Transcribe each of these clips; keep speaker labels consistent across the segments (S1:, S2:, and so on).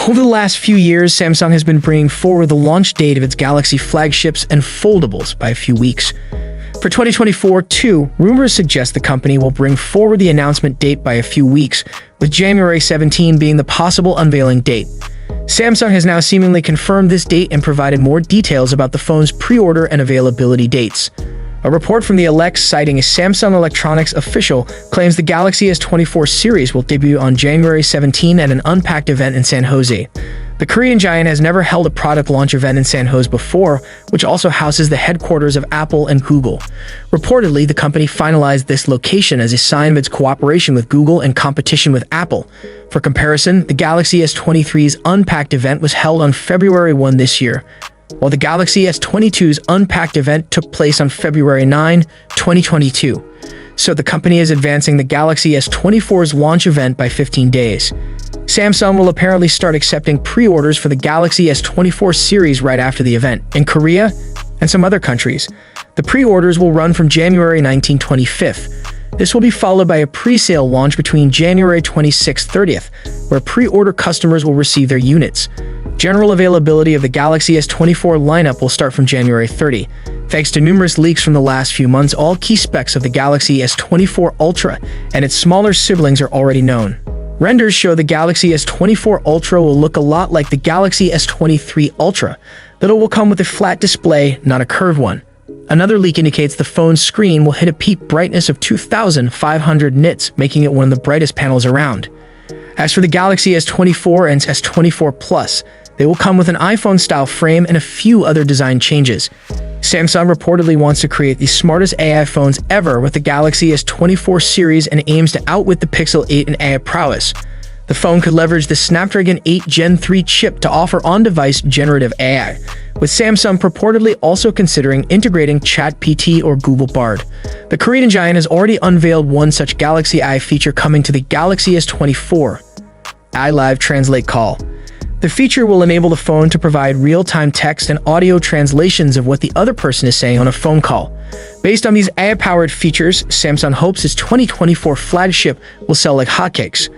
S1: Over the last few years, Samsung has been bringing forward the launch date of its Galaxy flagships and foldables by a few weeks. For 2024, too, rumors suggest the company will bring forward the announcement date by a few weeks, with January 17 being the possible unveiling date. Samsung has now seemingly confirmed this date and provided more details about the phone's pre-order and availability dates. A report from the Alex citing a Samsung Electronics official claims the Galaxy S24 series will debut on January 17 at an Unpacked event in San Jose. The Korean giant has never held a product launch event in San Jose before, which also houses the headquarters of Apple and Google. Reportedly, the company finalized this location as a sign of its cooperation with Google and competition with Apple. For comparison, the Galaxy S23's Unpacked event was held on February 1 this year, while the Galaxy S22's Unpacked event took place on February 9, 2022. So the company is advancing the Galaxy S24's launch event by 15 days. Samsung will apparently start accepting pre-orders for the Galaxy S24 series right after the event, in Korea and some other countries. The pre-orders will run from January 19 to 25th. This will be followed by a pre-sale launch between January 26-30th, where pre-order customers will receive their units. General availability of the Galaxy S24 lineup will start from January 30. Thanks to numerous leaks from the last few months, all key specs of the Galaxy S24 Ultra and its smaller siblings are already known. Renders show the Galaxy S24 Ultra will look a lot like the Galaxy S23 Ultra, that it will come with a flat display, not a curved one. Another leak indicates the phone's screen will hit a peak brightness of 2,500 nits, making it one of the brightest panels around. As for the Galaxy S24 and S24 Plus, they will come with an iPhone-style frame and a few other design changes. Samsung reportedly wants to create the smartest AI phones ever with the Galaxy S24 series and aims to outwit the Pixel 8 in AI prowess. The phone could leverage the Snapdragon 8 Gen 3 chip to offer on-device generative AI, with Samsung purportedly also considering integrating ChatGPT or Google Bard. The Korean giant has already unveiled one such Galaxy AI feature coming to the Galaxy S24, AI Live Translate Call. The feature will enable the phone to provide real-time text and audio translations of what the other person is saying on a phone call. Based on these AI-powered features, Samsung hopes its 2024 flagship will sell like hotcakes.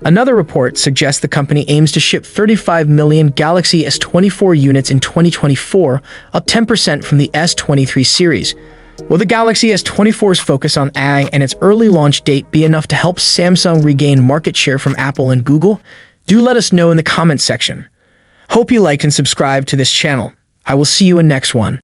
S1: Another report suggests the company aims to ship 35 million Galaxy S24 units in 2024, up 10% from the S23 series. Will the Galaxy S24's focus on AI and its early launch date be enough to help Samsung regain market share from Apple and Google? Do let us know in the comments section. Hope you liked and subscribed to this channel. I will see you in next one.